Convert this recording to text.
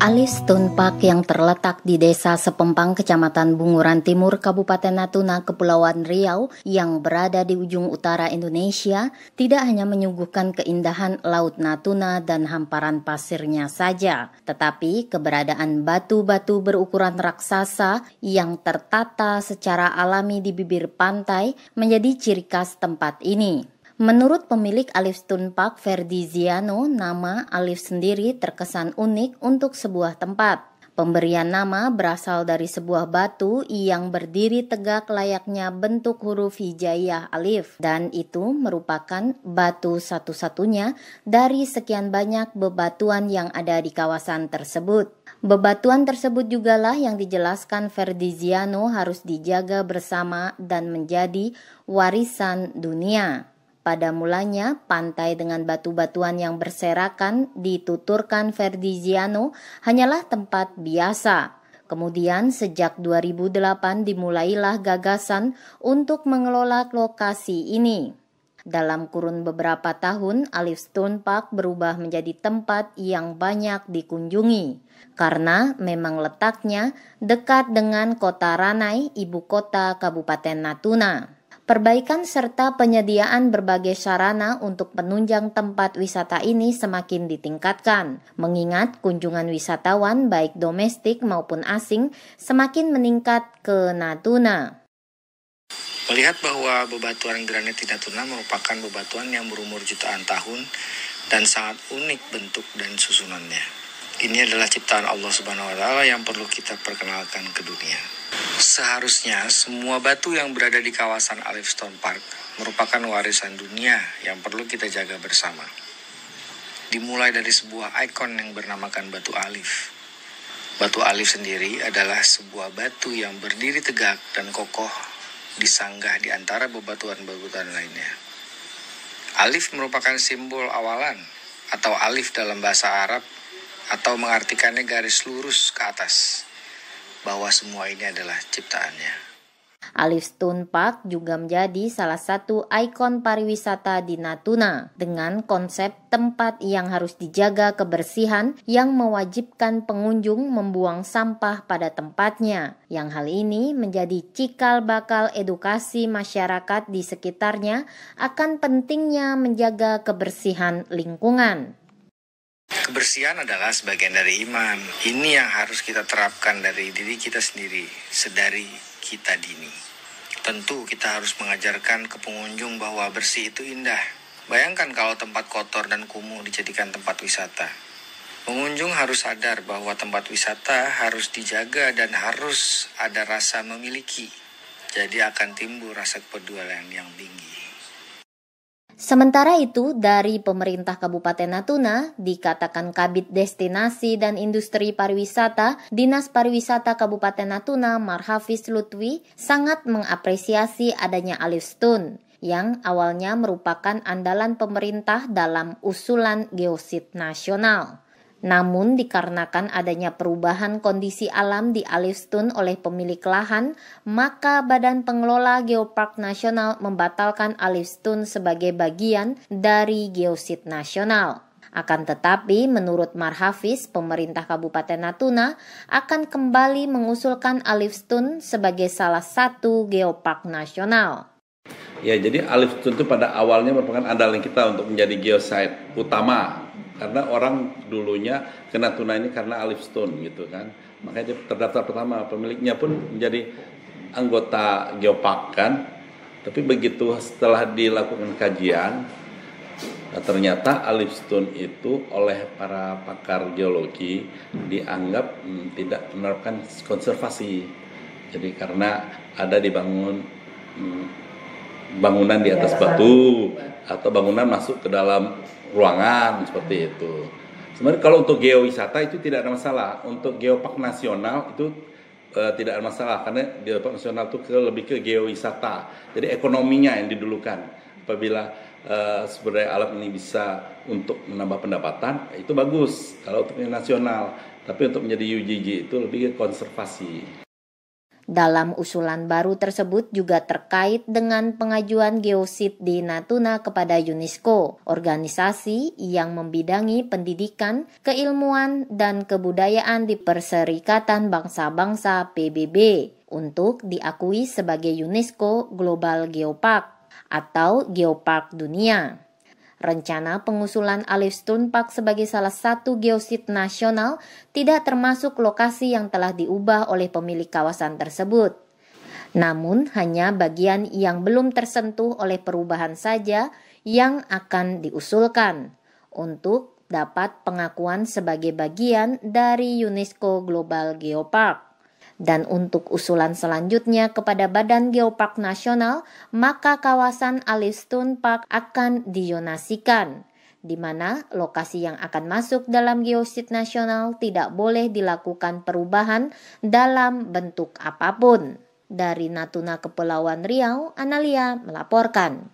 Alif Stone Park yang terletak di Desa Sepempang, Kecamatan Bunguran Timur, Kabupaten Natuna, Kepulauan Riau, yang berada di ujung utara Indonesia, tidak hanya menyuguhkan keindahan Laut Natuna dan hamparan pasirnya saja, tetapi keberadaan batu-batu berukuran raksasa yang tertata secara alami di bibir pantai menjadi ciri khas tempat ini. Menurut pemilik Alif Stone Park, Ferdiziano, nama Alif sendiri terkesan unik untuk sebuah tempat. Pemberian nama berasal dari sebuah batu yang berdiri tegak layaknya bentuk huruf hijaiyah alif, dan itu merupakan batu satu-satunya dari sekian banyak bebatuan yang ada di kawasan tersebut. Bebatuan tersebut jugalah yang dijelaskan Ferdiziano harus dijaga bersama dan menjadi warisan dunia. Pada mulanya, pantai dengan batu-batuan yang berserakan dituturkan Ferdiziano hanyalah tempat biasa. Kemudian sejak 2008 dimulailah gagasan untuk mengelola lokasi ini. Dalam kurun beberapa tahun, Alif Stone Park berubah menjadi tempat yang banyak dikunjungi karena memang letaknya dekat dengan Kota Ranai, ibu kota Kabupaten Natuna. Perbaikan serta penyediaan berbagai sarana untuk penunjang tempat wisata ini semakin ditingkatkan, mengingat kunjungan wisatawan baik domestik maupun asing semakin meningkat ke Natuna. Melihat bahwa bebatuan granit di Natuna merupakan bebatuan yang berumur jutaan tahun dan sangat unik bentuk dan susunannya. Ini adalah ciptaan Allah Subhanahu wa Ta'ala yang perlu kita perkenalkan ke dunia. Seharusnya semua batu yang berada di kawasan Alif Stone Park merupakan warisan dunia yang perlu kita jaga bersama. Dimulai dari sebuah ikon yang bernamakan Batu Alif. Batu Alif sendiri adalah sebuah batu yang berdiri tegak dan kokoh disanggah di antara bebatuan-bebatuan lainnya. Alif merupakan simbol awalan atau alif dalam bahasa Arab, atau mengartikannya garis lurus ke atas, bahwa semua ini adalah ciptaannya. Alif Stone Park juga menjadi salah satu ikon pariwisata di Natuna dengan konsep tempat yang harus dijaga kebersihan yang mewajibkan pengunjung membuang sampah pada tempatnya, yang hal ini menjadi cikal bakal edukasi masyarakat di sekitarnya akan pentingnya menjaga kebersihan lingkungan. Kebersihan adalah sebagian dari iman. Ini yang harus kita terapkan dari diri kita sendiri, sedari kita dini. Tentu kita harus mengajarkan ke pengunjung bahwa bersih itu indah. Bayangkan kalau tempat kotor dan kumuh dijadikan tempat wisata. Pengunjung harus sadar bahwa tempat wisata harus dijaga dan harus ada rasa memiliki. Jadi akan timbul rasa kepedulian yang tinggi. Sementara itu, dari pemerintah Kabupaten Natuna, dikatakan Kabid Destinasi dan Industri Pariwisata, Dinas Pariwisata Kabupaten Natuna, Marhafiz Lutfi, sangat mengapresiasi adanya Alif Stone, yang awalnya merupakan andalan pemerintah dalam usulan geosit nasional. Namun dikarenakan adanya perubahan kondisi alam di Alif Stone oleh pemilik lahan, maka Badan Pengelola Geopark Nasional membatalkan Alif Stone sebagai bagian dari geosit nasional. Akan tetapi, menurut Marhafiz, pemerintah Kabupaten Natuna akan kembali mengusulkan Alif Stone sebagai salah satu geopark nasional. Ya, jadi Alif Stone itu pada awalnya merupakan andalan kita untuk menjadi geosite utama. Karena orang dulunya ke Natuna ini karena Alif Stone gitu kan. Makanya dia terdaftar pertama, pemiliknya pun menjadi anggota geopark kan. Tapi begitu setelah dilakukan kajian, ternyata Alif Stone itu oleh para pakar geologi dianggap tidak menerapkan konservasi. Jadi karena ada dibangun bangunan di atas batu atau bangunan masuk ke dalam ruangan seperti itu. Sebenarnya kalau untuk geowisata itu tidak ada masalah. Untuk geopark nasional itu tidak ada masalah karena geopark nasional itu lebih ke geowisata. Jadi ekonominya yang didulukan. Apabila sumber daya alam ini bisa untuk menambah pendapatan, itu bagus kalau untuk nasional. Tapi untuk menjadi UGG itu lebih ke konservasi. Dalam usulan baru tersebut juga terkait dengan pengajuan geosit di Natuna kepada UNESCO, organisasi yang membidangi pendidikan, keilmuan, dan kebudayaan di Perserikatan Bangsa-Bangsa PBB untuk diakui sebagai UNESCO Global Geopark atau Geopark Dunia. Rencana pengusulan Alif Stone Park sebagai salah satu geosit nasional tidak termasuk lokasi yang telah diubah oleh pemilik kawasan tersebut. Namun hanya bagian yang belum tersentuh oleh perubahan saja yang akan diusulkan untuk dapat pengakuan sebagai bagian dari UNESCO Global Geopark. Dan untuk usulan selanjutnya kepada Badan Geopark Nasional, maka kawasan Alif Stone Park akan dizonasikan, di mana lokasi yang akan masuk dalam geosit nasional tidak boleh dilakukan perubahan dalam bentuk apapun. Dari Natuna, Kepulauan Riau, Analia melaporkan.